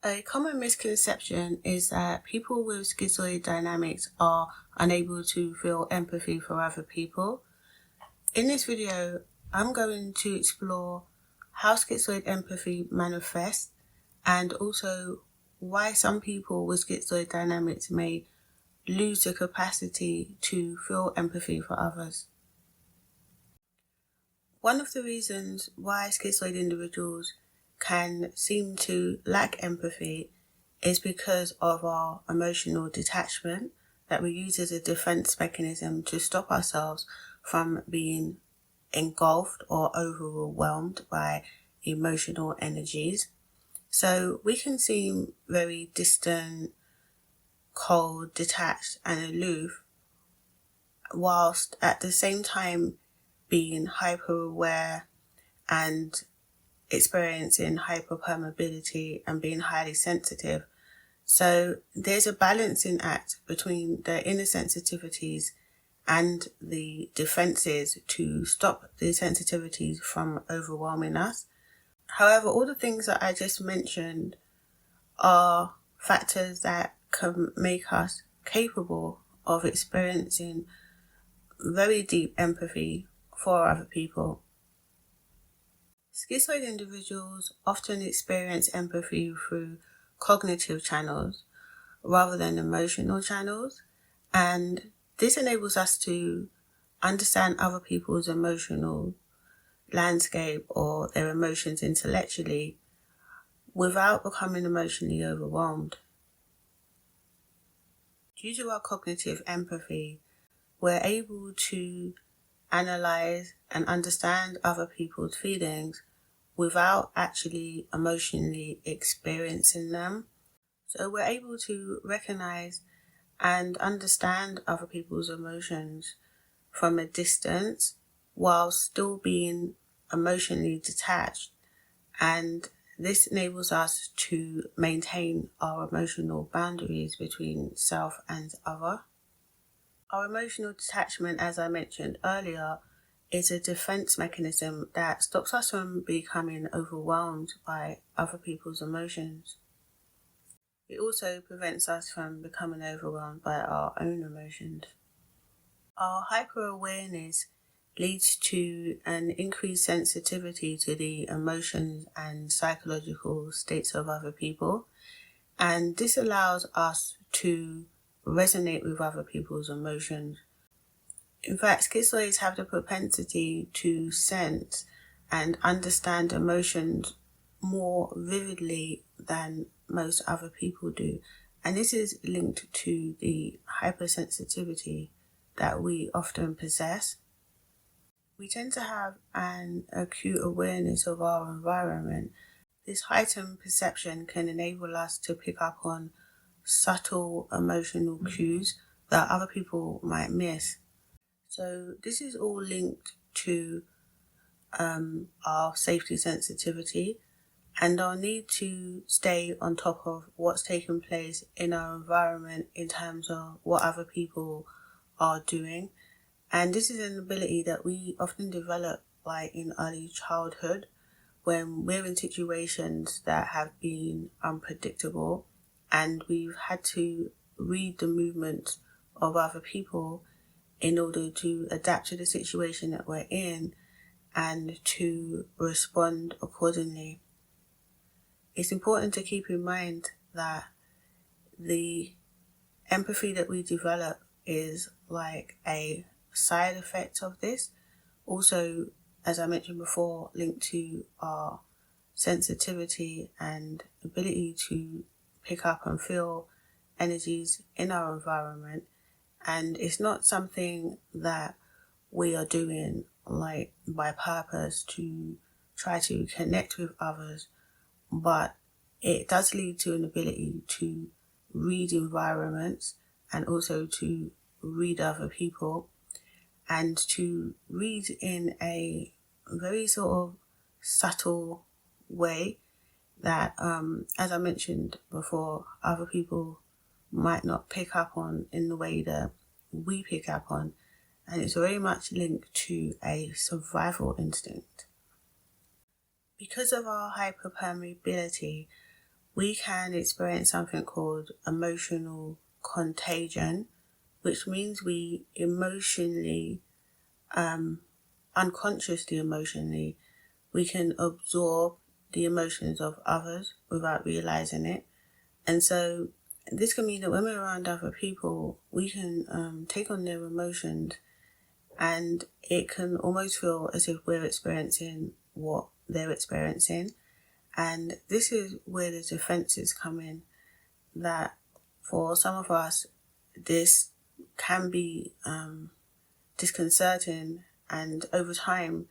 A common misconception is that people with schizoid dynamics are unable to feel empathy for other people. In this video, I'm going to explore how schizoid empathy manifests and also why some people with schizoid dynamics may lose the capacity to feel empathy for others. One of the reasons why schizoid individuals can seem to lack empathy is because of our emotional detachment that we use as a defense mechanism to stop ourselves from being engulfed or overwhelmed by emotional energies. So we can seem very distant, cold, detached, and aloof, whilst at the same time being hyper aware and experiencing hyperpermeability and being highly sensitive. So there's a balancing act between the inner sensitivities and the defenses to stop the sensitivities from overwhelming us. However, all the things that I just mentioned are factors that can make us capable of experiencing very deep empathy for other people. Schizoid individuals often experience empathy through cognitive channels rather than emotional channels, and this enables us to understand other people's emotional landscape or their emotions intellectually without becoming emotionally overwhelmed. Due to our cognitive empathy, we're able to analyze and understand other people's feelings without actually emotionally experiencing them. So we're able to recognize and understand other people's emotions from a distance while still being emotionally detached, and this enables us to maintain our emotional boundaries between self and other. Our emotional detachment, as I mentioned earlier, is a defense mechanism that stops us from becoming overwhelmed by other people's emotions. It also prevents us from becoming overwhelmed by our own emotions. Our hyper-awareness leads to an increased sensitivity to the emotions and psychological states of other people, and this allows us to resonate with other people's emotions. In fact, schizoids have the propensity to sense and understand emotions more vividly than most other people do. And this is linked to the hypersensitivity that we often possess. We tend to have an acute awareness of our environment. This heightened perception can enable us to pick up on subtle emotional cues that other people might miss. So this is all linked to our safety sensitivity and our need to stay on top of what's taking place in our environment in terms of what other people are doing. And this is an ability that we often develop in early childhood when we're in situations that have been unpredictable and we've had to read the movements of other people in order to adapt to the situation that we're in and to respond accordingly. It's important to keep in mind that the empathy that we develop is like a side effect of this. Also, as I mentioned before, linked to our sensitivity and ability to pick up and feel energies in our environment. And it's not something that we are doing by purpose to try to connect with others, but it does lead to an ability to read environments and also to read other people and to read in a very sort of subtle way that, as I mentioned before, other people might not pick up on in the way that we pick up on, and it's very much linked to a survival instinct. Because of our hyperpermeability, we can experience something called emotional contagion, which means we emotionally, unconsciously emotionally, we can absorb the emotions of others without realizing it. And so this can mean that when we're around other people, we can take on their emotions, and it can almost feel as if we're experiencing what they're experiencing. And this is where the defenses come in, that for some of us, this can be disconcerting, and over time,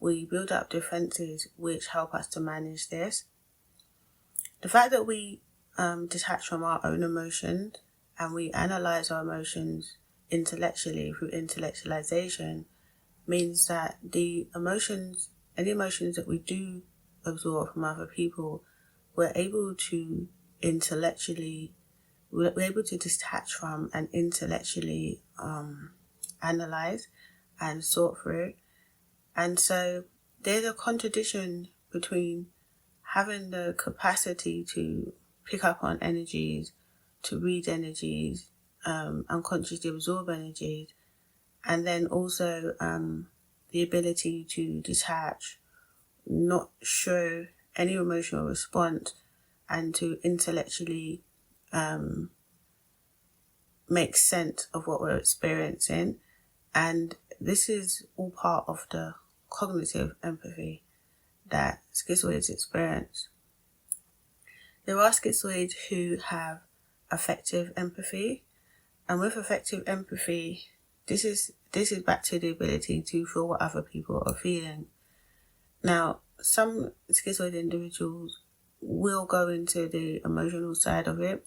we build up defenses which help us to manage this. The fact that we detach from our own emotions and we analyze our emotions intellectually through intellectualization means that any emotions that we do absorb from other people, we're able to detach from and intellectually analyze and sort through. And so there's a contradiction between having the capacity to pick up on energies, to read energies, unconsciously absorb energies, and then also the ability to detach, not show any emotional response, and to intellectually make sense of what we're experiencing. And this is all part of the cognitive empathy that schizoids experience. There are schizoids who have affective empathy, and with affective empathy, this is back to the ability to feel what other people are feeling. Now, some schizoid individuals will go into the emotional side of it,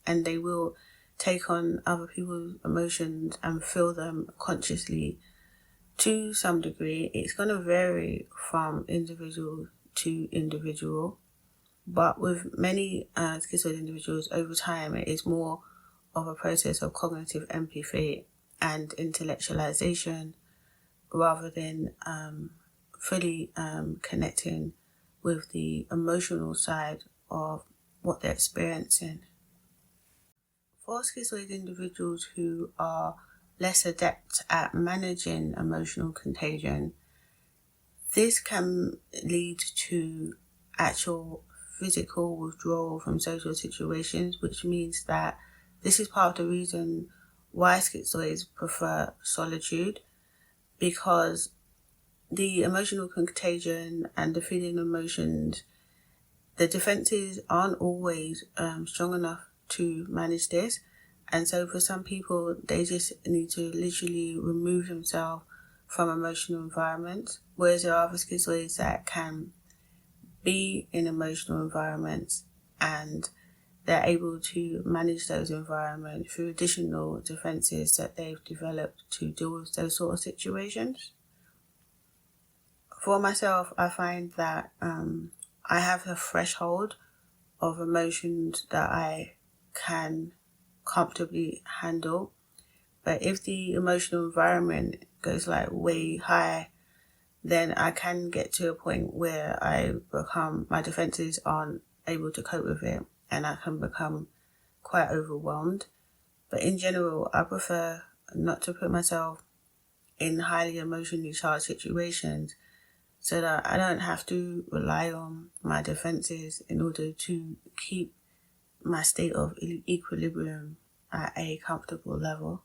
and they will take on other people's emotions and feel them consciously to some degree. It's going to vary from individual to individual, but with many schizoid individuals over time, it is more of a process of cognitive empathy and intellectualization rather than fully connecting with the emotional side of what they're experiencing. For schizoid individuals who are less adept at managing emotional contagion, this can lead to actual physical withdrawal from social situations, which means that this is part of the reason why schizoids prefer solitude, because the emotional contagion and the feeling emotions, the defenses aren't always strong enough to manage this. And so for some people, they just need to literally remove themselves from emotional environments, whereas there are other schizoids that can be in emotional environments and they're able to manage those environments through additional defenses that they've developed to deal with those sort of situations. For myself, I find that I have a threshold of emotions that I can comfortably handle. But if the emotional environment goes like way high, then I can get to a point where my defenses aren't able to cope with it and I can become quite overwhelmed. But in general, I prefer not to put myself in highly emotionally charged situations so that I don't have to rely on my defenses in order to keep my state of equilibrium at a comfortable level.